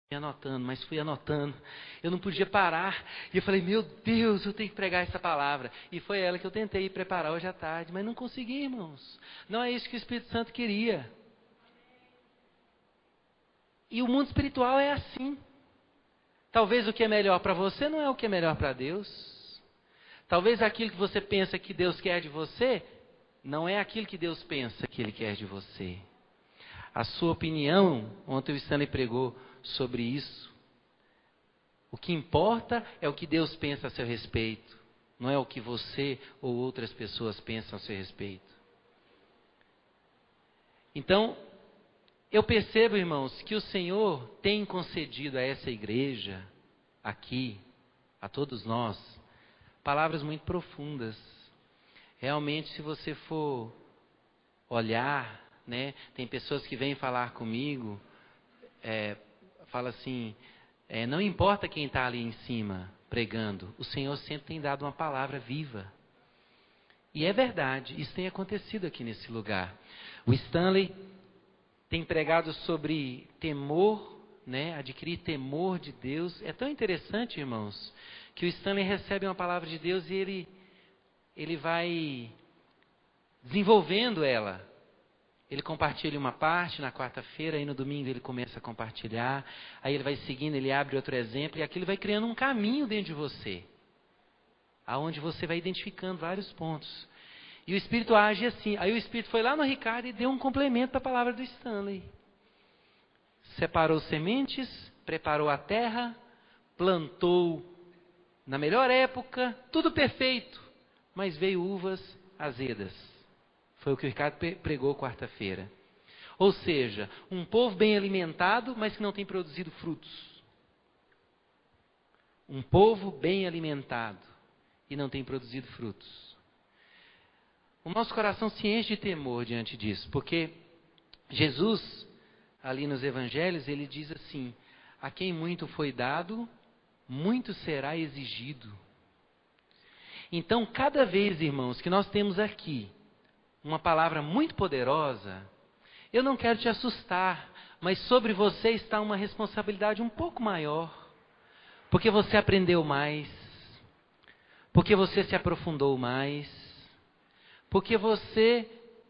Anotando, mas fui anotando. Eu não podia parar. E eu falei, meu Deus, eu tenho que pregar essa palavra. E foi ela que eu tentei preparar hoje à tarde, mas não consegui, irmãos. Não é isso que o Espírito Santo queria. E o mundo espiritual é assim. Talvez o que é melhor para você não é o que é melhor para Deus. Talvez aquilo que você pensa que Deus quer de você, não é aquilo que Deus pensa que Ele quer de você. A sua opinião, ontem o Stanley pregou sobre isso. O que importa é o que Deus pensa a seu respeito, não é o que você ou outras pessoas pensam a seu respeito. Então, eu percebo, irmãos, que o Senhor tem concedido a essa igreja, aqui, a todos nós, palavras muito profundas. Realmente, se você for olhar, né, tem pessoas que vêm falar comigo, fala assim, não importa quem está ali em cima pregando, o Senhor sempre tem dado uma palavra viva. E é verdade, isso tem acontecido aqui nesse lugar. O Stanley tem pregado sobre temor, né, adquirir temor de Deus. É tão interessante, irmãos, que o Stanley recebe uma palavra de Deus e ele vai desenvolvendo ela. Ele compartilha uma parte na quarta-feira, aí no domingo ele começa a compartilhar, aí ele vai seguindo, ele abre outro exemplo, e aquilo vai criando um caminho dentro de você, aonde você vai identificando vários pontos. E o Espírito age assim. Aí o Espírito foi lá no Ricardo e deu um complemento para a palavra do Stanley. Separou sementes, preparou a terra, plantou na melhor época, tudo perfeito, mas veio uvas azedas. Foi o que o Ricardo pregou quarta-feira. Ou seja, um povo bem alimentado, mas que não tem produzido frutos. Um povo bem alimentado e não tem produzido frutos. O nosso coração se enche de temor diante disso, porque Jesus, ali nos evangelhos, ele diz assim, a quem muito foi dado, muito será exigido. Então, cada vez, irmãos, que nós temos aqui uma palavra muito poderosa, eu não quero te assustar, mas sobre você está uma responsabilidade um pouco maior, porque você aprendeu mais, porque você se aprofundou mais, porque você,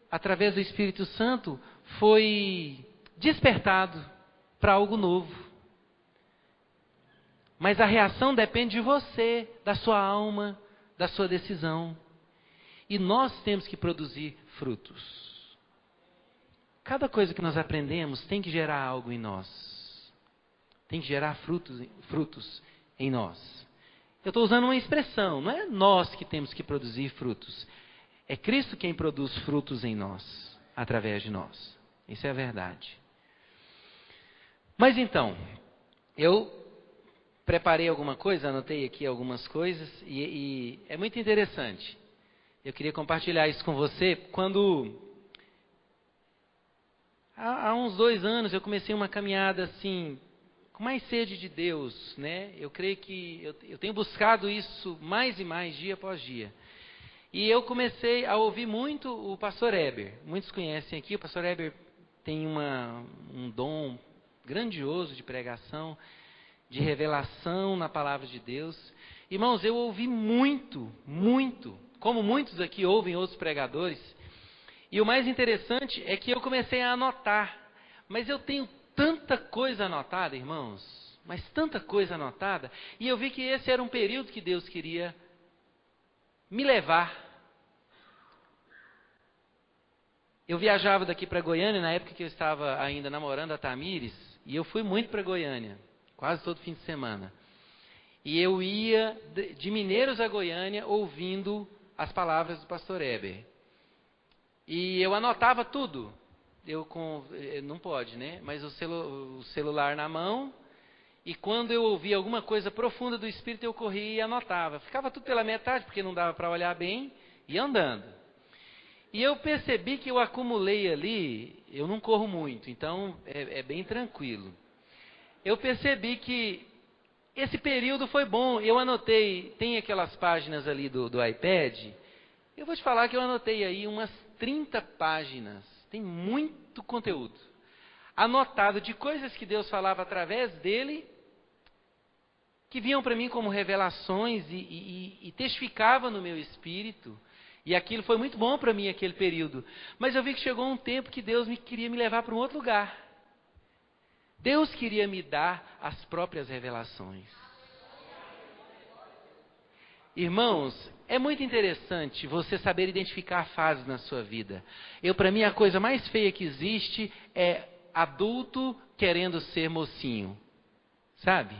através do Espírito Santo, foi despertado para algo novo. Mas a reação depende de você, da sua alma, da sua decisão. E nós temos que produzir frutos. Cada coisa que nós aprendemos tem que gerar algo em nós. Tem que gerar frutos em nós. Eu estou usando uma expressão, não é nós que temos que produzir frutos. É Cristo quem produz frutos em nós, através de nós. Isso é a verdade. Mas então, eu preparei alguma coisa, anotei aqui algumas coisas, e é muito interessante. Eu queria compartilhar isso com você. Quando, há uns 2 anos, eu comecei uma caminhada assim, com mais sede de Deus, né? Eu creio que eu tenho buscado isso mais e mais, dia após dia. E eu comecei a ouvir muito o pastor Heber. Muitos conhecem aqui, o pastor Heber tem um dom grandioso de pregação, de revelação na palavra de Deus. Irmãos, eu ouvi muito, como muitos aqui ouvem outros pregadores. E o mais interessante é que eu comecei a anotar. Mas eu tenho tanta coisa anotada, irmãos, mas tanta coisa anotada. E eu vi que esse era um período que Deus queria me levar. Eu viajava daqui para Goiânia, na época que eu estava ainda namorando a Tamires, e eu fui muito para Goiânia, quase todo fim de semana. E eu ia de Mineiros a Goiânia ouvindo as palavras do pastor Heber. E eu anotava tudo. Não pode, né? Mas o celular na mão. E quando eu ouvia alguma coisa profunda do Espírito, eu corria e anotava. Ficava tudo pela metade, porque não dava para olhar bem, e andando. E eu percebi que eu acumulei ali, eu não corro muito, então é bem tranquilo. Eu percebi que esse período foi bom. Eu anotei, tem aquelas páginas ali do iPad. Eu vou te falar que eu anotei aí umas 30 páginas. Tem muito conteúdo. anotado de coisas que Deus falava através dele, que vinham para mim como revelações e testificava no meu espírito. E aquilo foi muito bom para mim, aquele período. Mas eu vi que chegou um tempo que Deus queria me levar para um outro lugar. Deus queria me dar as próprias revelações. Irmãos, é muito interessante você saber identificar fases na sua vida. Para mim, a coisa mais feia que existe é adulto querendo ser mocinho. Sabe?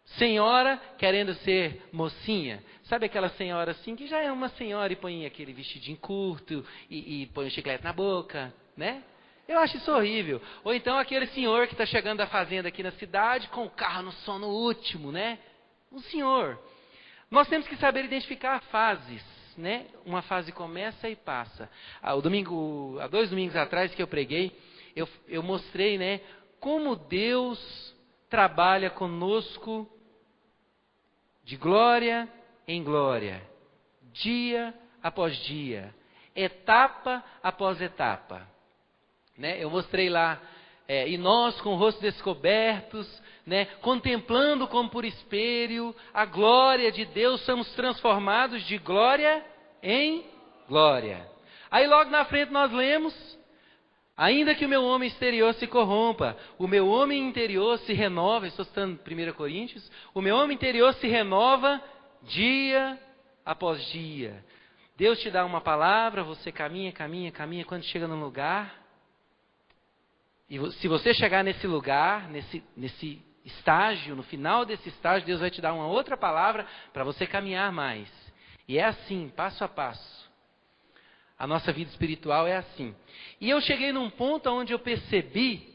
Senhora querendo ser mocinha. Sabe aquela senhora assim, que já é uma senhora e põe aquele vestidinho curto e põe um chiclete na boca, né? Eu acho isso horrível. Ou então aquele senhor que está chegando da fazenda aqui na cidade com o carro no sono último, né? Um senhor. Nós temos que saber identificar fases, né? Uma fase começa e passa. Há 2 domingos atrás que eu preguei, eu mostrei, né? Como Deus trabalha conosco de glória em glória, dia após dia, etapa após etapa. Né? Eu mostrei lá, e nós com o rosto descobertos, né? Contemplando como por espelho a glória de Deus, somos transformados de glória em glória. Aí logo na frente nós lemos: ainda que o meu homem exterior se corrompa, o meu homem interior se renova. Estou citando 1 Coríntios. O meu homem interior se renova dia após dia. Deus te dá uma palavra, você caminha, caminha, caminha. Quando chega num lugar, e se você chegar nesse lugar, nesse estágio, no final desse estágio, Deus vai te dar uma outra palavra para você caminhar mais. E é assim, passo a passo. A nossa vida espiritual é assim. E eu cheguei num ponto onde eu percebi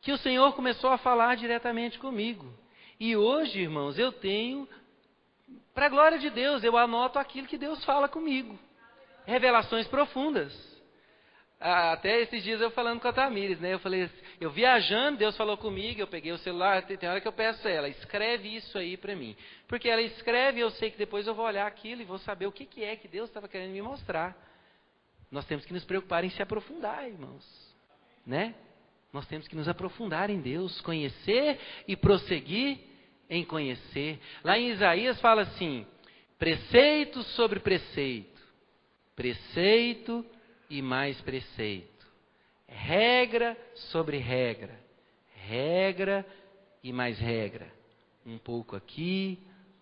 que o Senhor começou a falar diretamente comigo. E hoje, irmãos, eu tenho, para a glória de Deus, eu anoto aquilo que Deus fala comigo. Revelações profundas. Até esses dias eu falando com a Tamires, né? Eu falei, eu viajando, Deus falou comigo, eu peguei o celular, tem hora que eu peço a ela, escreve isso aí para mim. Porque ela escreve, eu sei que depois eu vou olhar aquilo e vou saber o que é que Deus estava querendo me mostrar. Nós temos que nos preocupar em se aprofundar, irmãos. Né? Nós temos que nos aprofundar em Deus, conhecer e prosseguir em conhecer. Lá em Isaías fala assim, preceito sobre preceito, preceito e mais preceito, regra sobre regra, regra e mais regra, um pouco aqui,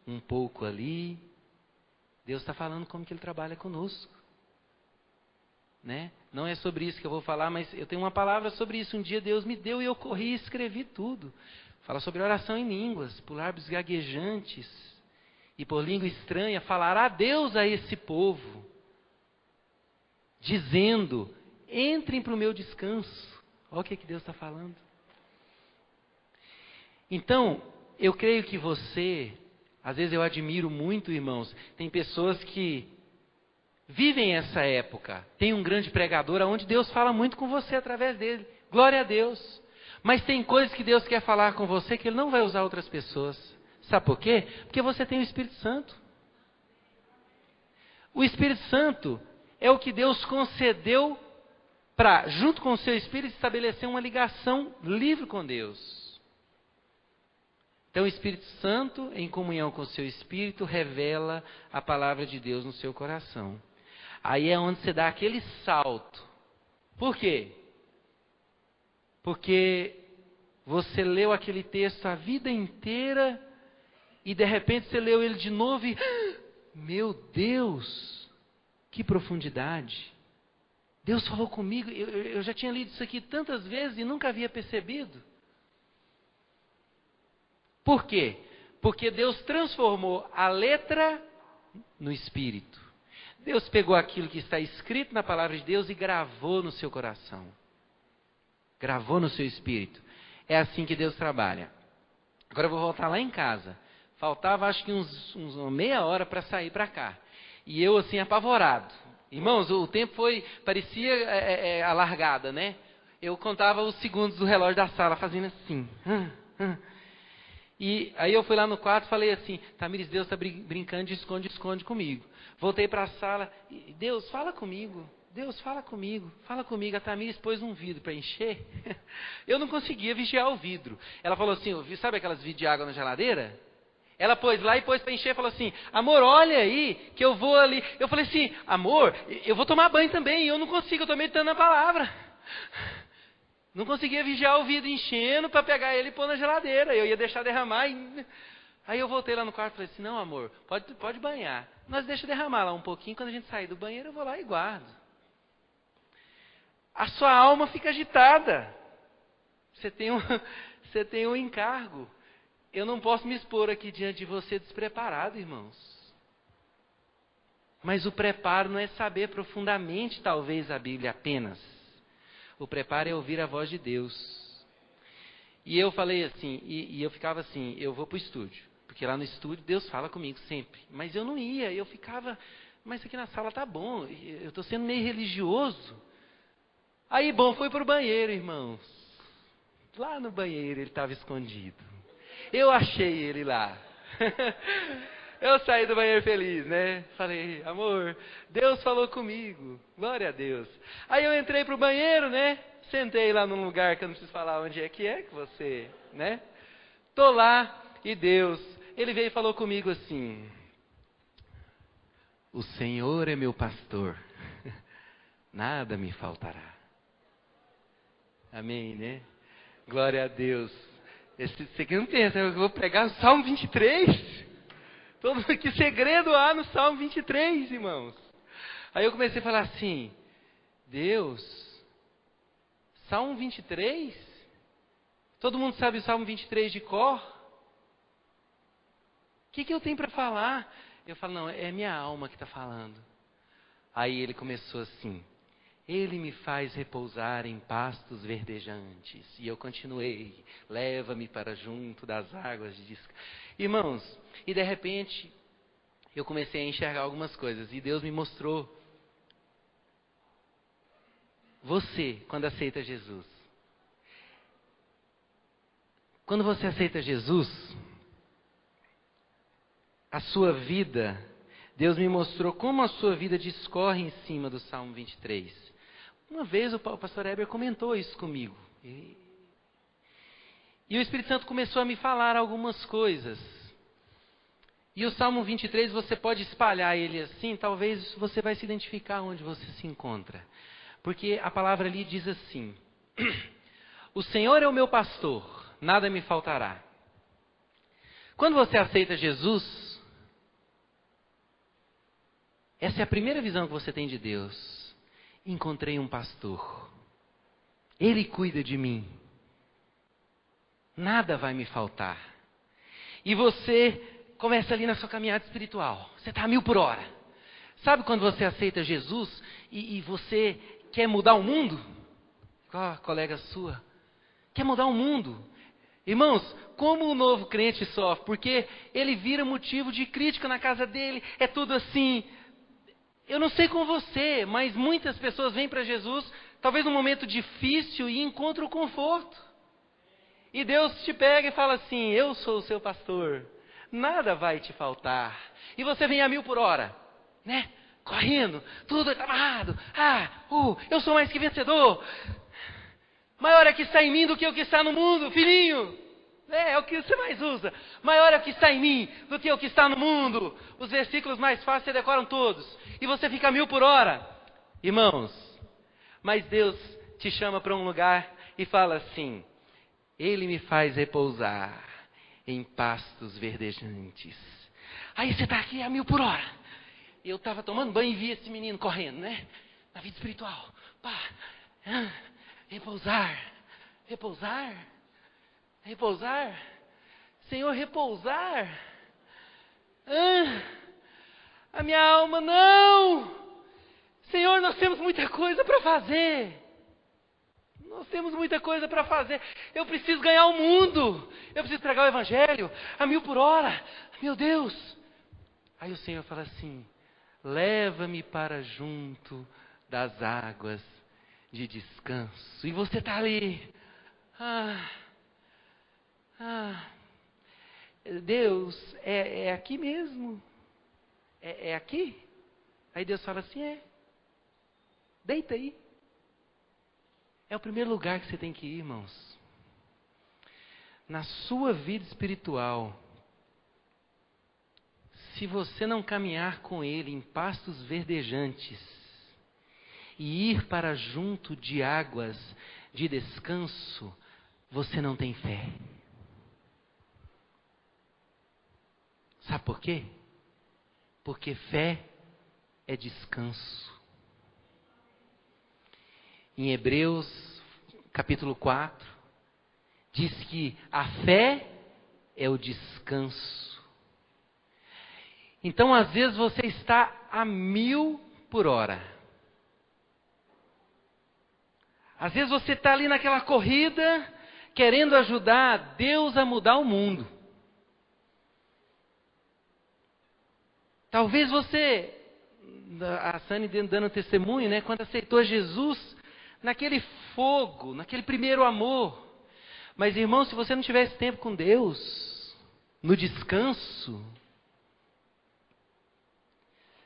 um pouco ali. Deus está falando como que Ele trabalha conosco, né? Não é sobre isso que eu vou falar, mas eu tenho uma palavra sobre isso. Um dia Deus me deu e eu corri e escrevi tudo. Fala sobre oração em línguas, por lábios gaguejantes e por língua estranha, falará Deus a esse povo, dizendo, entrem para o meu descanso. Olha o que Deus está falando. Então, eu creio que você, às vezes eu admiro muito, irmãos, tem pessoas que vivem essa época. Tem um grande pregador onde Deus fala muito com você através dele. Glória a Deus. Mas tem coisas que Deus quer falar com você que Ele não vai usar outras pessoas. Sabe por quê? Porque você tem o Espírito Santo. O Espírito Santo é o que Deus concedeu para, junto com o seu Espírito, estabelecer uma ligação livre com Deus. Então o Espírito Santo, em comunhão com o seu Espírito, revela a palavra de Deus no seu coração. Aí é onde você dá aquele salto. Por quê? Porque você leu aquele texto a vida inteira e de repente você leu ele de novo e... Meu Deus, que profundidade. Deus falou comigo, eu já tinha lido isso aqui tantas vezes e nunca havia percebido. Por quê? Porque Deus transformou a letra no Espírito. Deus pegou aquilo que está escrito na palavra de Deus e gravou no seu coração. Gravou no seu espírito. É assim que Deus trabalha. Agora eu vou voltar lá em casa. Faltava acho que uma meia hora para sair para cá. E eu assim apavorado. Irmãos, o tempo parecia a largada, né? Eu contava os segundos do relógio da sala fazendo assim. E aí eu fui lá no quarto e falei assim, Tamires, Deus está brincando de esconde-esconde comigo. Voltei para a sala, Deus, fala comigo. Deus, fala comigo. A Tamir expôs um vidro para encher. Eu não conseguia vigiar o vidro. Ela falou assim, sabe aquelas vidros de água na geladeira? Ela pôs lá e pôs para encher e falou assim, amor, olha aí, que eu vou ali. Eu falei assim, amor, eu vou tomar banho também. Eu não consigo, eu estou meditando na palavra. Não conseguia vigiar o vidro enchendo para pegar ele e pôr na geladeira. Eu ia deixar derramar. Aí eu voltei lá no quarto e falei assim, não, amor, pode banhar. Nós deixa derramar lá um pouquinho. Quando a gente sair do banheiro, eu vou lá e guardo. A sua alma fica agitada. Você tem um encargo. Eu não posso me expor aqui diante de você despreparado, irmãos. Mas o preparo não é saber profundamente, talvez, a Bíblia apenas. O preparo é ouvir a voz de Deus. E eu falei assim, e eu ficava assim, eu vou para o estúdio. Porque lá no estúdio Deus fala comigo sempre. Mas eu não ia, eu ficava, mas aqui na sala tá bom, eu estou sendo meio religioso. Aí, bom, foi para o banheiro, irmãos. Lá no banheiro ele estava escondido. Eu achei ele lá. Eu saí do banheiro feliz, né? Falei, amor, Deus falou comigo. Glória a Deus. Aí eu entrei para o banheiro, né? Sentei lá num lugar que eu não preciso falar onde é que você, né? Tô lá e Deus, Ele veio e falou comigo assim, o Senhor é meu pastor, nada me faltará. Amém, né? Glória a Deus. Você que não pensa, eu vou pregar o Salmo 23? Que segredo há no Salmo 23, irmãos? Aí eu comecei a falar assim, Deus, Salmo 23? Todo mundo sabe o Salmo 23 de cor? O que eu tenho para falar? Eu falo, não, é minha alma que está falando. Aí ele começou assim, Ele me faz repousar em pastos verdejantes. E eu continuei, leva-me para junto das águas de descanso. Irmãos, e de repente, eu comecei a enxergar algumas coisas. E Deus me mostrou. Você, quando aceita Jesus. Quando você aceita Jesus, a sua vida, Deus me mostrou como a sua vida discorre em cima do Salmo 23. Uma vez o pastor Heber comentou isso comigo. E o Espírito Santo começou a me falar algumas coisas. E o Salmo 23, você pode espalhar ele assim, talvez você vai se identificar onde você se encontra. Porque a palavra ali diz assim, o Senhor é o meu pastor, nada me faltará. Quando você aceita Jesus, essa é a primeira visão que você tem de Deus. Encontrei um pastor. Ele cuida de mim. Nada vai me faltar. E você começa ali na sua caminhada espiritual. Você está a 1000 por hora. Sabe quando você aceita Jesus e você quer mudar o mundo? Qual a colega sua? Quer mudar o mundo? Irmãos, como o novo crente sofre? Porque ele vira motivo de crítica na casa dele. É tudo assim. Eu não sei com você, mas muitas pessoas vêm para Jesus, talvez num momento difícil, e encontram o conforto. E Deus te pega e fala assim, eu sou o seu pastor, nada vai te faltar. E você vem a 1000 por hora, né? Correndo, tudo está amarrado. Eu sou mais que vencedor. Maior é o que está em mim do que o que está no mundo, filhinho. É o que você mais usa. Maior é o que está em mim do que o que está no mundo. Os versículos mais fáceis você decoram todos. E você fica a 1000 por hora. Irmãos, mas Deus te chama para um lugar e fala assim, Ele me faz repousar em pastos verdejantes. Aí você está aqui a 1000 por hora. Eu estava tomando banho e vi esse menino correndo, né? Na vida espiritual. Repousar. Senhor, repousar. A minha alma, não. Senhor, nós temos muita coisa para fazer. Eu preciso ganhar o mundo. Eu preciso pregar o evangelho a 1000 por hora. Meu Deus. Aí o Senhor fala assim, leva-me para junto das águas de descanso. E você está ali. Deus, é aqui mesmo? É aqui? Aí Deus fala assim, Deita aí. É o primeiro lugar que você tem que ir, irmãos. Na sua vida espiritual, se você não caminhar com Ele em pastos verdejantes e ir para junto de águas de descanso, você não tem fé. Sabe por quê? Porque fé é descanso. Em Hebreus, capítulo 4, diz que a fé é o descanso. Então, às vezes, você está a 1000 por hora. Às vezes, você está ali naquela corrida, querendo ajudar Deus a mudar o mundo. Talvez você, a Sani dando testemunho, né, quando aceitou Jesus, naquele fogo, naquele primeiro amor. Mas, irmão, se você não tivesse tempo com Deus, no descanso,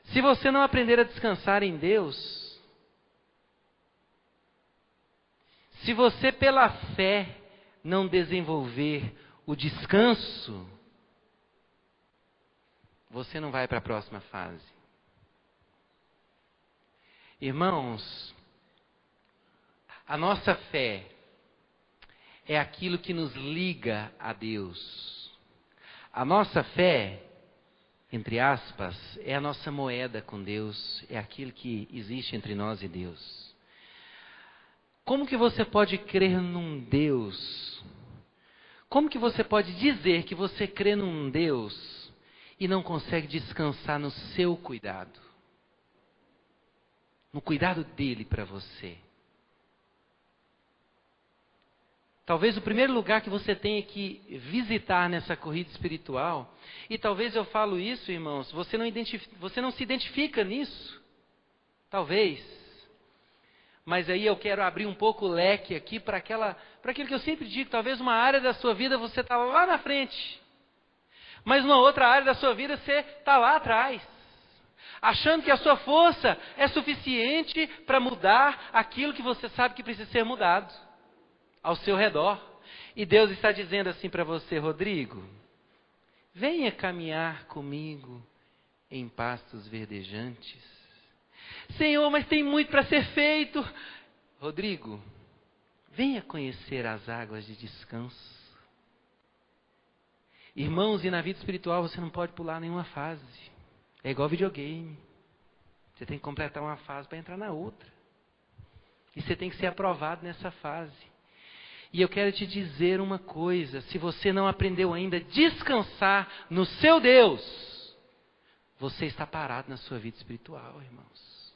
se você não aprender a descansar em Deus, se você pela fé não desenvolver o descanso, você não vai para a próxima fase. Irmãos, a nossa fé é aquilo que nos liga a Deus. A nossa fé, entre aspas, é a nossa moeda com Deus, é aquilo que existe entre nós e Deus. Como que você pode crer num Deus? Como que você pode dizer que você crê num Deus e não consegue descansar no seu cuidado? No cuidado dele para você? Talvez o primeiro lugar que você tenha que visitar nessa corrida espiritual, e talvez eu falo isso, irmãos, você não se identifica nisso, talvez, mas aí eu quero abrir um pouco o leque aqui para aquilo que eu sempre digo, talvez uma área da sua vida você está lá na frente, mas numa outra área da sua vida você está lá atrás, achando que a sua força é suficiente para mudar aquilo que você sabe que precisa ser mudado ao seu redor. E Deus está dizendo assim para você: Rodrigo, venha caminhar comigo em pastos verdejantes. Senhor, mas tem muito para ser feito. Rodrigo, venha conhecer as águas de descanso. Irmãos, e na vida espiritual você não pode pular nenhuma fase. É igual videogame. Você tem que completar uma fase para entrar na outra. E você tem que ser aprovado nessa fase. E eu quero te dizer uma coisa: se você não aprendeu ainda a descansar no seu Deus, você está parado na sua vida espiritual, irmãos.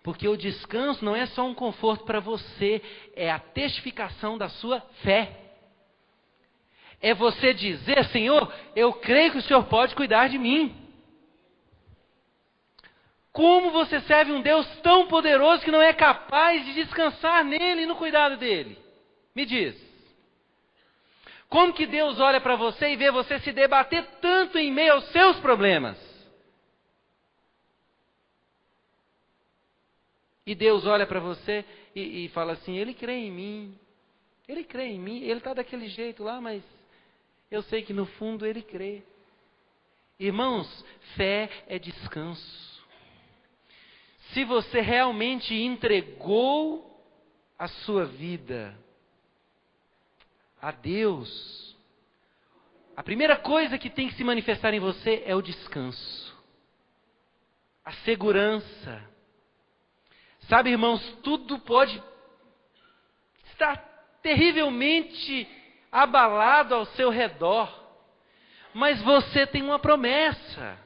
Porque o descanso não é só um conforto para você, é a testificação da sua fé. É você dizer: Senhor, eu creio que o Senhor pode cuidar de mim. Como você serve um Deus tão poderoso que não é capaz de descansar nele e no cuidado dele? Me diz. Como que Deus olha para você e vê você se debater tanto em meio aos seus problemas? E Deus olha para você e fala assim: Ele crê em mim. Ele crê em mim. Ele está daquele jeito lá, mas eu sei que no fundo ele crê. Irmãos, fé é descanso. Se você realmente entregou a sua vida a Deus, a primeira coisa que tem que se manifestar em você é o descanso, a segurança. Sabe, irmãos, tudo pode estar terrivelmente abalado ao seu redor, mas você tem uma promessa: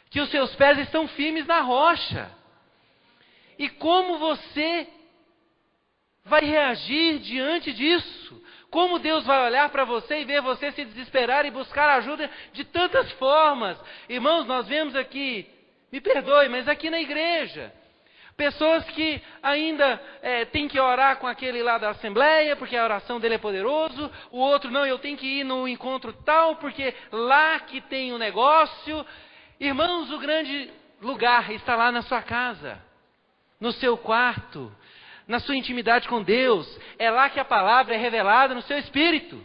que os seus pés estão firmes na rocha. E como você vai reagir diante disso? Como Deus vai olhar para você e ver você se desesperar e buscar ajuda de tantas formas? Irmãos, nós vemos aqui, me perdoe, mas aqui na igreja, pessoas que ainda têm que orar com aquele lá da assembleia, porque a oração dele é poderoso. O outro, não, eu tenho que ir no encontro tal, porque lá que tem o negócio. Irmãos, o grande lugar está lá na sua casa. no seu quarto, na sua intimidade com Deus. É lá que a palavra é revelada no seu espírito.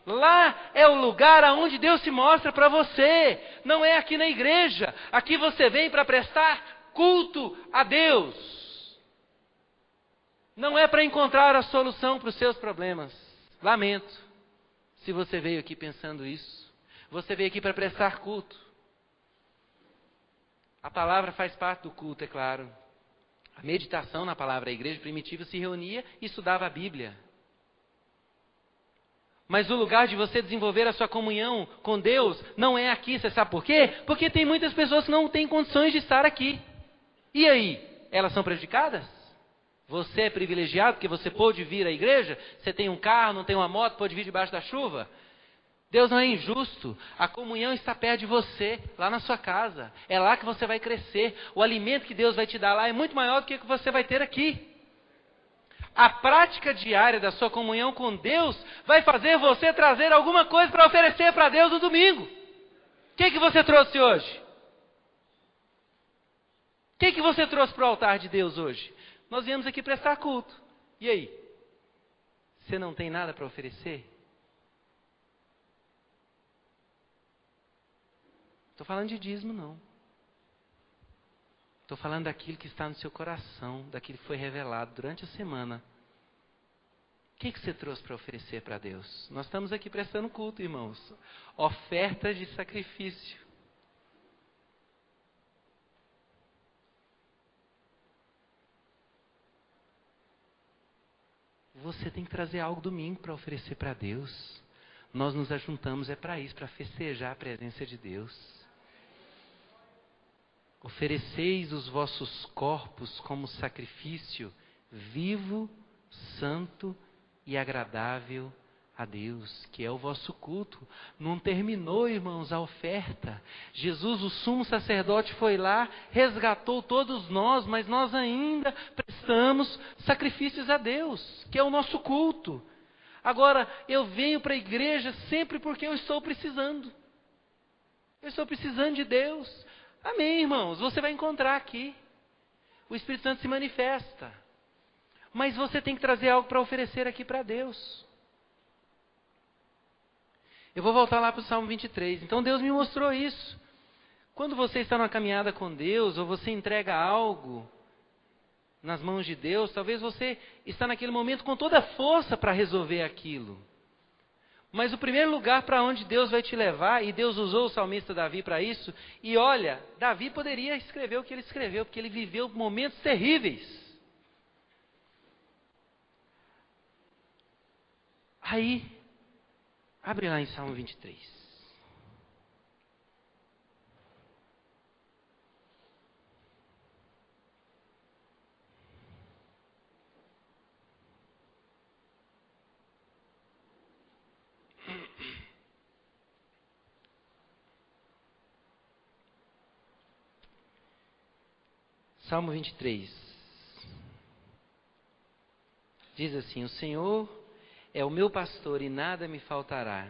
Lá é o lugar aonde Deus se mostra para você. Não é aqui na igreja. Aqui você vem para prestar culto a Deus. Não é para encontrar a solução para os seus problemas. Lamento se você veio aqui pensando isso. Você veio aqui para prestar culto. A palavra faz parte do culto, é claro. A meditação na palavra, a igreja primitiva se reunia e estudava a Bíblia. Mas o lugar de você desenvolver a sua comunhão com Deus não é aqui, você sabe por quê? Porque tem muitas pessoas que não têm condições de estar aqui. E aí? Elas são prejudicadas? Você é privilegiado porque você pôde vir à igreja? Você tem um carro, não tem uma moto, pôde vir debaixo da chuva? Deus não é injusto. A comunhão está perto de você, lá na sua casa. É lá que você vai crescer. O alimento que Deus vai te dar lá é muito maior do que o que você vai ter aqui. A prática diária da sua comunhão com Deus vai fazer você trazer alguma coisa para oferecer para Deus no domingo. O que você trouxe hoje? O que você trouxe para o altar de Deus hoje? Nós viemos aqui prestar culto. E aí? Você não tem nada para oferecer? Estou falando de dízimo, não. Estou falando daquilo que está no seu coração, daquilo que foi revelado durante a semana. O que você trouxe para oferecer para Deus? Nós estamos aqui prestando culto, irmãos. Oferta de sacrifício. Você tem que trazer algo domingo para oferecer para Deus. Nós nos ajuntamos para isso, para festejar a presença de Deus. Ofereceis os vossos corpos como sacrifício vivo, santo e agradável a Deus, que é o vosso culto. Não terminou, irmãos, a oferta. Jesus, o sumo sacerdote, foi lá, resgatou todos nós, mas nós ainda prestamos sacrifícios a Deus, que é o nosso culto. Agora, eu venho para a igreja sempre porque eu estou precisando. Eu estou precisando de Deus. Amém, irmãos, você vai encontrar aqui. O Espírito Santo se manifesta. Mas você tem que trazer algo para oferecer aqui para Deus. Eu vou voltar lá para o Salmo 23. Então Deus me mostrou isso. Quando você está numa caminhada com Deus, ou você entrega algo nas mãos de Deus, talvez você está naquele momento com toda a força para resolver aquilo. Mas o primeiro lugar para onde Deus vai te levar, e Deus usou o salmista Davi para isso, e olha, Davi poderia escrever o que ele escreveu, porque ele viveu momentos terríveis. Aí, abre lá em Salmo 23. Salmo 23. Diz assim: o Senhor é o meu pastor e nada me faltará.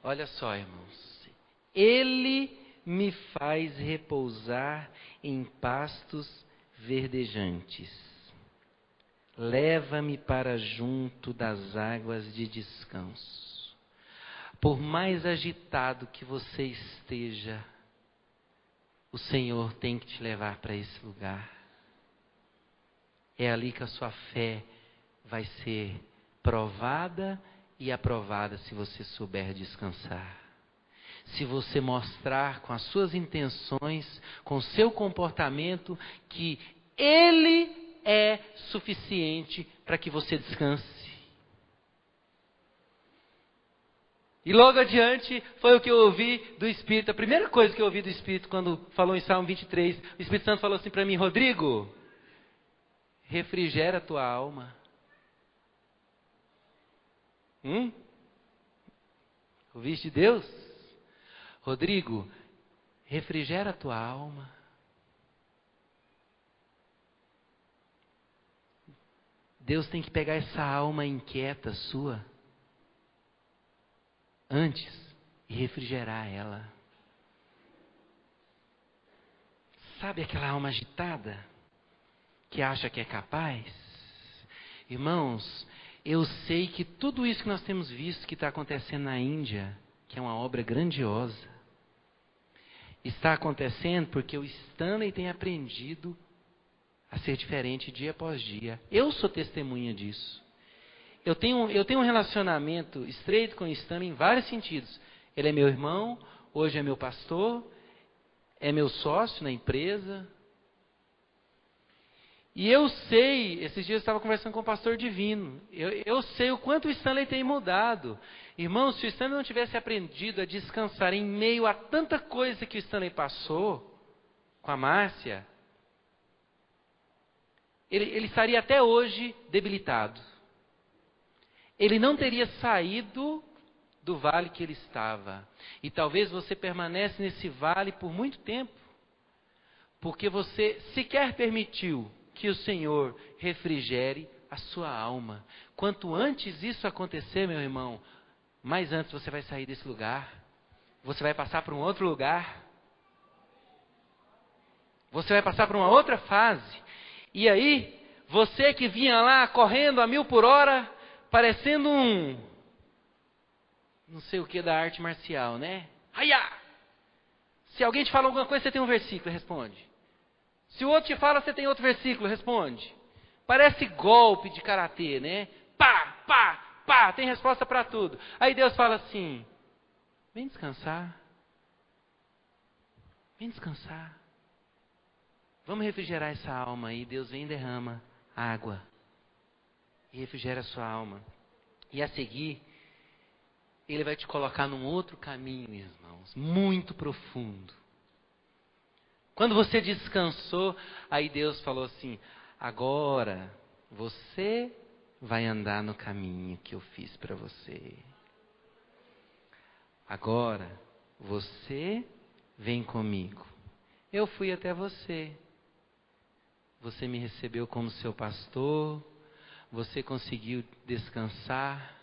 Olha só, irmãos. Ele me faz repousar em pastos verdejantes. Leva-me para junto das águas de descanso. Por mais agitado que você esteja, o Senhor tem que te levar para esse lugar. É ali que a sua fé vai ser provada e aprovada se você souber descansar. Se você mostrar com as suas intenções, com o seu comportamento, que Ele é suficiente para que você descanse. E logo adiante foi o que eu ouvi do Espírito. A primeira coisa que eu ouvi do Espírito quando falou em Salmo 23, o Espírito Santo falou assim para mim: Rodrigo, refrigera a tua alma. Ouviste de Deus? Rodrigo, refrigera a tua alma. Deus tem que pegar essa alma inquieta sua antes e refrigerar ela. Sabe aquela alma agitada? Que acha que é capaz? Irmãos, eu sei que tudo isso que nós temos visto que está acontecendo na Índia, que é uma obra grandiosa, está acontecendo porque o Stanley tem aprendido a ser diferente dia após dia. Eu sou testemunha disso. Eu tenho um relacionamento estreito com o Stanley em vários sentidos. Ele é meu irmão, hoje é meu pastor, é meu sócio na empresa. E eu sei, esses dias eu estava conversando com o pastor Divino, eu sei o quanto o Stanley tem mudado. Irmãos, se o Stanley não tivesse aprendido a descansar em meio a tanta coisa que o Stanley passou com a Márcia, ele estaria até hoje debilitado. Ele não teria saído do vale que ele estava. E talvez você permanece nesse vale por muito tempo, porque você sequer permitiu que o Senhor refrigere a sua alma. Quanto antes isso acontecer, meu irmão, mais antes você vai sair desse lugar. Você vai passar para um outro lugar. Você vai passar para uma outra fase. E aí, você que vinha lá correndo a 1000 por hora, parecendo não sei o que da arte marcial, né? Haiá! Se alguém te fala alguma coisa, você tem um versículo, responde. Se o outro te fala, você tem outro versículo, responde. Parece golpe de karatê, né? Pá, pá, pá, tem resposta para tudo. Aí Deus fala assim, vem descansar. Vem descansar. Vamos refrigerar essa alma aí. Deus vem e derrama água. E refrigera a sua alma. E a seguir, Ele vai te colocar num outro caminho, irmãos, muito profundo. Quando você descansou, aí Deus falou assim, agora você vai andar no caminho que eu fiz para você. Agora você vem comigo. Eu fui até você. Você me recebeu como seu pastor. Você conseguiu descansar.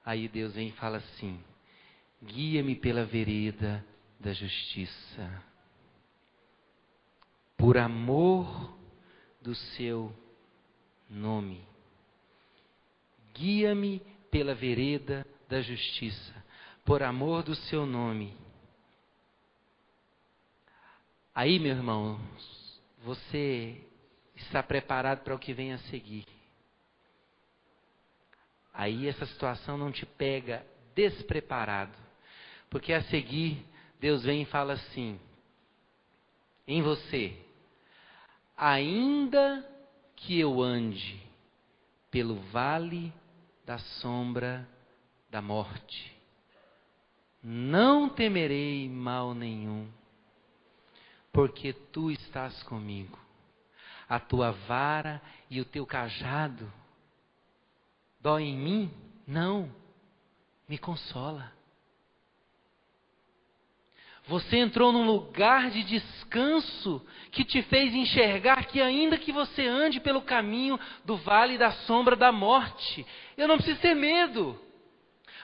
Aí Deus vem e fala assim, guia-me pela vereda da justiça. Por amor do seu nome. Guia-me pela vereda da justiça. Por amor do seu nome. Aí, meu irmão, você está preparado para o que vem a seguir. Aí essa situação não te pega despreparado. Porque a seguir, Deus vem e fala assim, em você, ainda que eu ande pelo vale da sombra da morte, não temerei mal nenhum, porque tu estás comigo. A tua vara e o teu cajado dói em mim? Não, me consola. Você entrou num lugar de descanso que te fez enxergar que ainda que você ande pelo caminho do vale da sombra da morte, eu não preciso ter medo.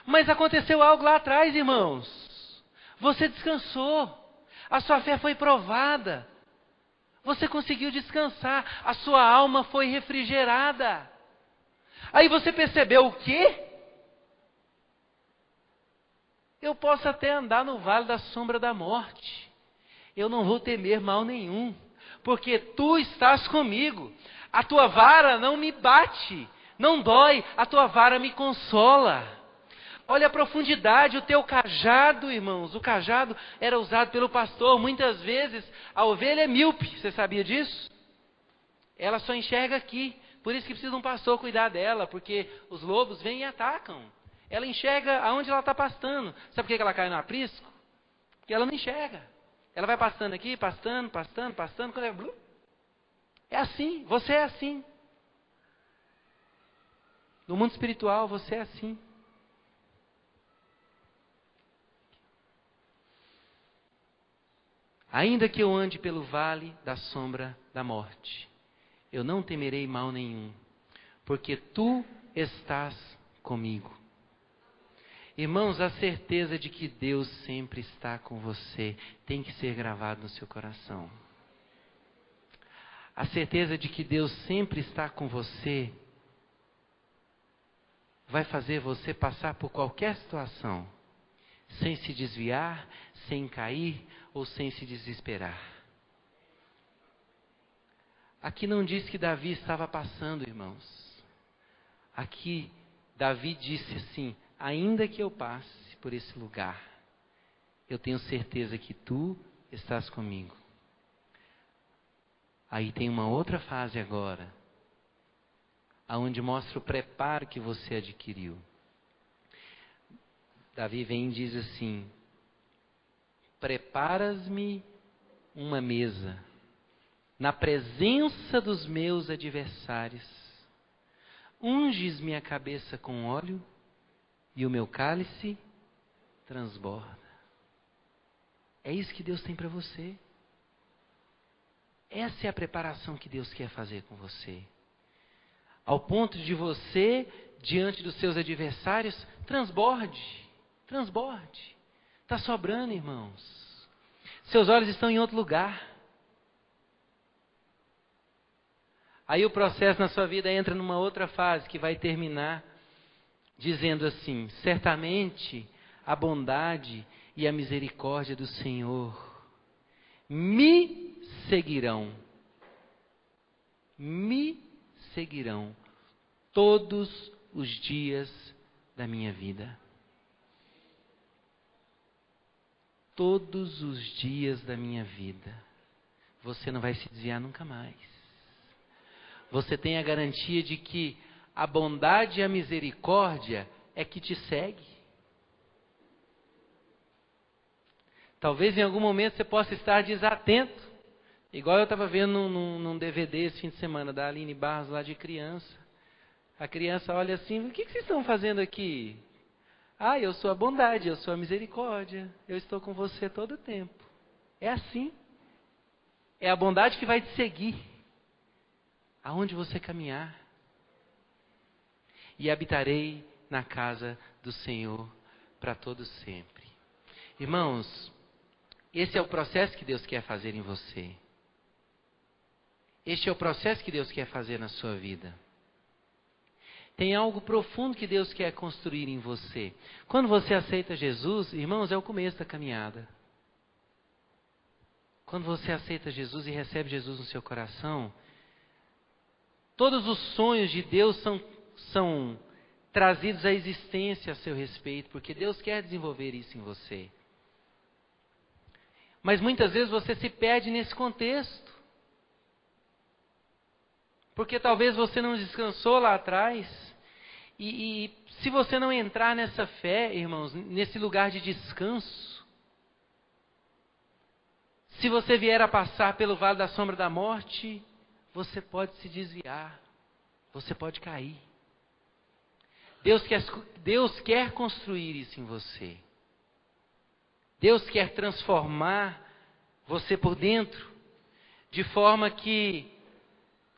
Mas aconteceu algo lá atrás, irmãos. Você descansou. A sua fé foi provada. Você conseguiu descansar. A sua alma foi refrigerada. Aí você percebeu o quê? Eu posso até andar no vale da sombra da morte. Eu não vou temer mal nenhum. Porque tu estás comigo. A tua vara não me bate. Não dói. A tua vara me consola. Olha a profundidade, o teu cajado, irmãos. O cajado era usado pelo pastor. Muitas vezes a ovelha é míope. Você sabia disso? Ela só enxerga aqui. Por isso que precisa um pastor cuidar dela. Porque os lobos vêm e atacam. Ela enxerga aonde ela está pastando. Sabe por que ela cai no aprisco? Porque ela não enxerga. Ela vai pastando aqui, pastando. Quando ela... É assim. Você é assim. No mundo espiritual, você é assim. Ainda que eu ande pelo vale da sombra da morte, eu não temerei mal nenhum, porque tu estás comigo. Irmãos, a certeza de que Deus sempre está com você tem que ser gravado no seu coração. a certeza de que Deus sempre está com você, vai fazer você passar por qualquer situação, sem se desviar, sem cair ou sem se desesperar. Aqui não diz que Davi estava passando, irmãos. Aqui Davi disse assim: ainda que eu passe por esse lugar, eu tenho certeza que tu estás comigo. Aí tem uma outra fase agora, aonde mostra o preparo que você adquiriu. Davi vem e diz assim: preparas-me uma mesa na presença dos meus adversários, unges minha cabeça com óleo e o meu cálice transborda. É isso que Deus tem para você. Essa é a preparação que Deus quer fazer com você. Ao ponto de você, diante dos seus adversários, transborde. Está sobrando, irmãos. Seus olhos estão em outro lugar. Aí o processo na sua vida entra numa outra fase que vai terminar dizendo assim: certamente a bondade e a misericórdia do Senhor me seguirão todos os dias da minha vida. Todos os dias da minha vida. Você não vai se desviar nunca mais. Você tem a garantia de que a bondade e a misericórdia é que te segue. Talvez em algum momento você possa estar desatento. Igual eu estava vendo num DVD esse fim de semana, da Aline Barros, lá de criança. A criança olha assim: o que vocês estão fazendo aqui? Ah, eu sou a bondade, eu sou a misericórdia. Eu estou com você todo o tempo. É assim. É a bondade que vai te seguir aonde você caminhar. E habitarei na casa do Senhor para todo sempre. Irmãos, esse é o processo que Deus quer fazer em você. Este é o processo que Deus quer fazer na sua vida. Tem algo profundo que Deus quer construir em você. Quando você aceita Jesus, irmãos, é o começo da caminhada. Quando você aceita Jesus e recebe Jesus no seu coração, todos os sonhos de Deus são trazidos à existência a seu respeito, porque Deus quer desenvolver isso em você. Mas muitas vezes você se perde nesse contexto. Porque talvez você não descansou lá atrás. E se você não entrar nessa fé, irmãos, nesse lugar de descanso, se você vier a passar pelo vale da sombra da morte, você pode se desviar, você pode cair. Deus quer construir isso em você. Deus quer transformar você por dentro, de forma que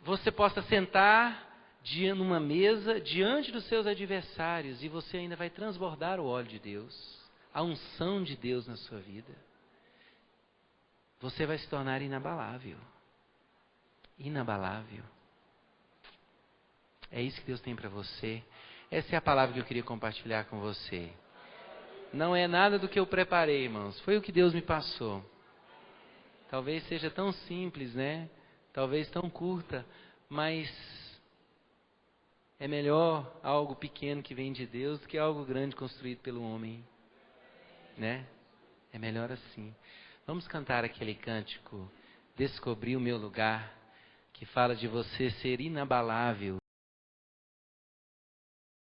você possa sentar numa mesa diante dos seus adversários e você ainda vai transbordar o óleo de Deus, a unção de Deus na sua vida. Você vai se tornar inabalável. Inabalável. É isso que Deus tem para você. Essa é a palavra que eu queria compartilhar com você. Não é nada do que eu preparei, irmãos. Foi o que Deus me passou. Talvez seja tão simples, né? Talvez tão curta, mas é melhor algo pequeno que vem de Deus do que algo grande construído pelo homem, né? É melhor assim. Vamos cantar aquele cântico, Descobri o Meu Lugar, que fala de você ser inabalável.